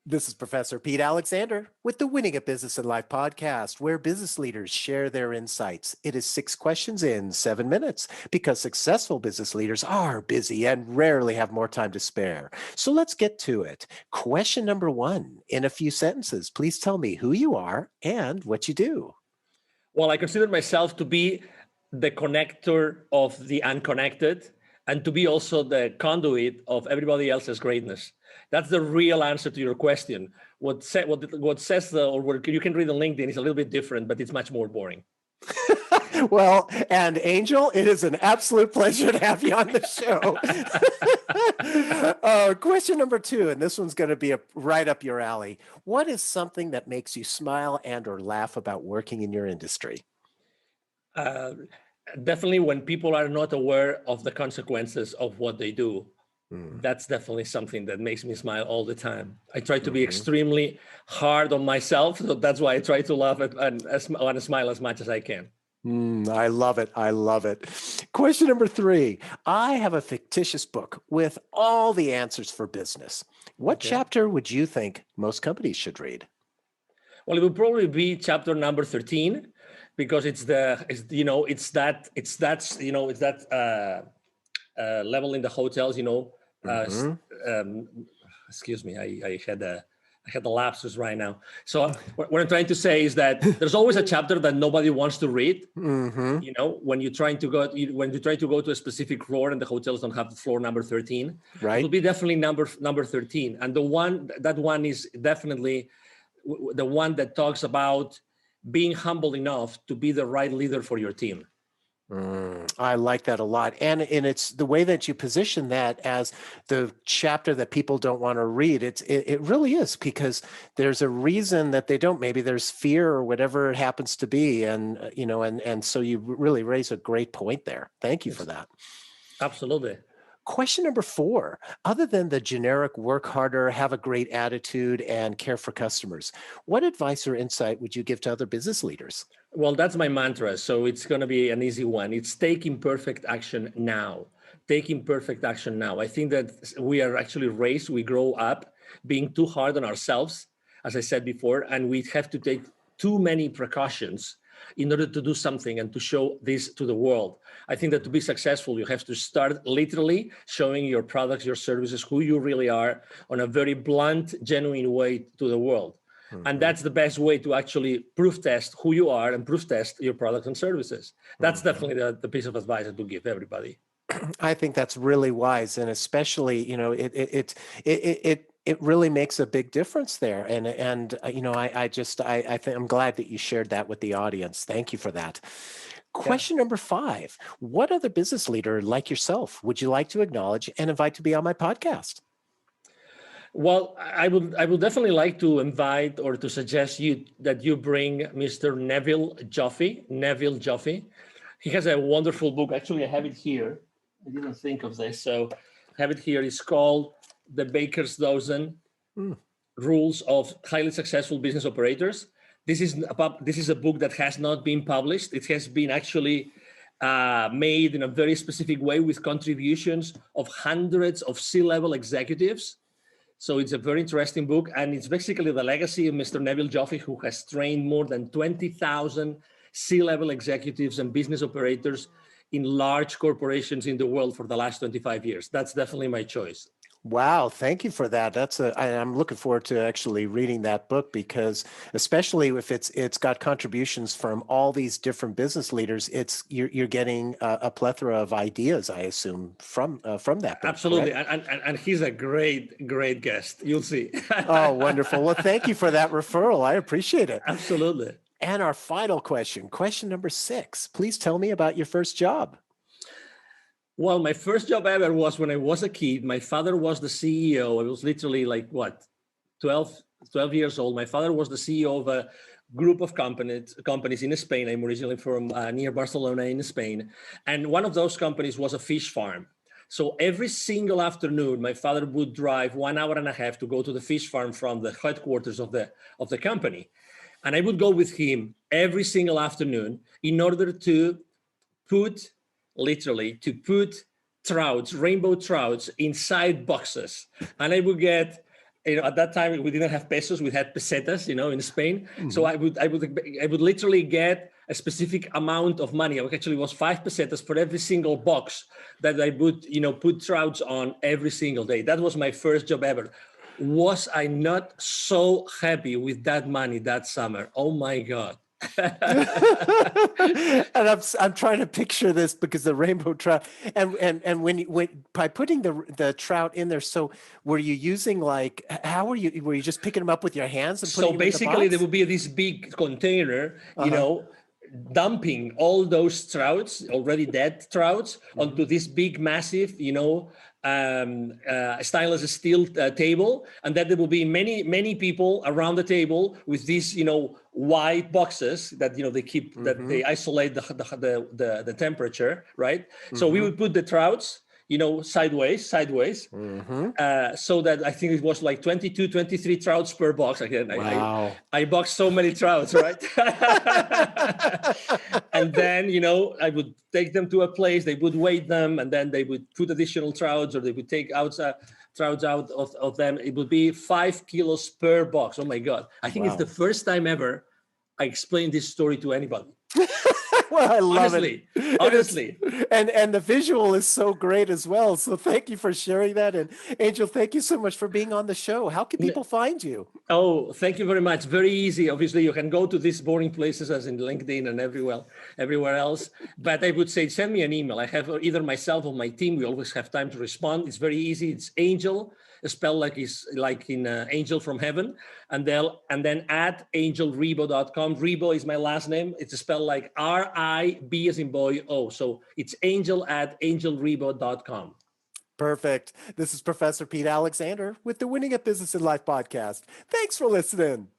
This is Professor Pete Alexander with the Winning at Business and Life podcast, where business leaders share their insights. It is 6 questions in 7 minutes because successful business leaders are busy and rarely have more time to spare. So let's get to it. Question number 1, in a few sentences, please tell me who you are and what you do. Well, I consider myself to be the connector of the unconnected and to be also the conduit of everybody else's greatness. That's the real answer to your question. What says or what you can read on LinkedIn is a little bit different, but it's much more boring. Well, and Angel, it is an absolute pleasure to have you on the show. Question number 2, and this one's going to be right up your alley. What is something that makes you smile and or laugh about working in your industry? Definitely when people are not aware of the consequences of what they do. That's definitely something that makes me smile all the time. I try to be extremely hard on myself, so that's why I try to laugh and smile as much as I can. I love it. I love it. Question number 3. I have a fictitious book with all the answers for business. What chapter would you think most companies should read? Well, it would probably be chapter number 13, because it's that level in the hotels, excuse me, I had a lapsus right now. So what I'm trying to say is that there's always a chapter that nobody wants to read. When you're trying to go to a specific floor and the hotels don't have the floor number 13, right? It'll be definitely number 13. And that one is definitely the one that talks about being humble enough to be the right leader for your team. I like that a lot. And it's the way that you position that as the chapter that people don't want to read. It really is, because there's a reason that they don't. Maybe there's fear or whatever it happens to be. And, and so you really raise a great point there. Thank you for that. Absolutely. Question number 4, other than the generic work harder, have a great attitude, and care for customers, what advice or insight would you give to other business leaders? Well, that's my mantra. So it's going to be an easy one. It's take imperfect action now. Take imperfect action now. I think that we are actually raised, we grow up being too hard on ourselves, as I said before, and we have to take too many precautions in order to do something and to show this to the world. I think that to be successful, you have to start literally showing your products, your services, who you really are, on a very blunt, genuine way to the world. And that's the best way to actually proof test who you are and proof test your products and services. That's definitely the piece of advice that to give everybody. I think that's really wise, and especially, it really makes a big difference there. And I think I'm glad that you shared that with the audience. Thank you for that. Question number 5, what other business leader like yourself would you like to acknowledge and invite to be on my podcast? Well, I would definitely like to invite or to suggest that you bring Mr. 𝐁𝐵𝐿 Joffe. He has a wonderful book. Actually, I have it here. I didn't think of this, so I have it here. It's called The Baker's Dozen: Rules of Highly Successful Business Operators. This is a book that has not been published. It has been actually made in a very specific way with contributions of hundreds of C-level executives. So it's a very interesting book, and it's basically the legacy of Mr. 𝐁𝐵𝐿 Joffe, who has trained more than 20,000 C-level executives and business operators in large corporations in the world for the last 25 years. That's definitely my choice. Wow, thank you for that. I'm looking forward to actually reading that book, because especially if it's got contributions from all these different business leaders, you're getting a plethora of ideas, I assume, from that book. Absolutely, and he's a great guest. You'll see. Oh, wonderful. Well, thank you for that referral. I appreciate it. Absolutely. And our final question number 6. Please tell me about your first job. Well, my first job ever was when I was a kid. My father was the CEO. I was literally 12 years old. My father was the CEO of a group of companies in Spain. I'm originally from near Barcelona in Spain. And one of those companies was a fish farm. So every single afternoon, my father would drive 1 hour and a half to go to the fish farm from the headquarters of the company. And I would go with him every single afternoon in order to put trouts, rainbow trouts, inside boxes. And I would get at that time we didn't have pesos, we had pesetas, in Spain. So Mm-hmm. I would literally get a specific amount of money. Actually, it was 5 pesetas for every single box that I would, put trouts on every single day. That was my first job ever. Was I not so happy with that money that summer? Oh my God. And I'm trying to picture this because the rainbow trout and when by putting the trout in there, so were you using how were you just picking them up with your hands and putting So them in the basically, there box? would be this big container, Uh-huh. dumping all those trouts, already dead trouts, Mm-hmm. onto this big, massive, stainless steel table, and then there will be many, many people around the table with these, white boxes that they keep that Mm-hmm. they isolate the temperature, right? So we Mm-hmm. would put the trouts, sideways, Mm-hmm. so that I think it was like 22, 23 trouts per box. Again, Wow. I boxed so many trouts, right? And then, I would take them to a place, they would weigh them, and then they would put additional trouts, or they would take out trouts out of them. It would be 5 kilos per box. Oh my God. I think it's Wow. the first time ever I explained this story to anybody. Well, I love Honestly, it. honestly. And the visual is so great as well. So thank you for sharing that. And Angel, thank you so much for being on the show. How can people find you? Oh, thank you very much. Very easy. Obviously, you can go to these boring places as in LinkedIn and everywhere else. But I would say send me an email. I have either myself or my team. We always have time to respond. It's very easy. It's Angel, spelled like in Angel from Heaven, and then at @angelrebo.com. Rebo is my last name. It's spelled like RIB as in boy O. So it's Angel at angelrebo.com. Perfect. This is Professor Pete Alexander with the Winning at Business and Life podcast. Thanks for listening.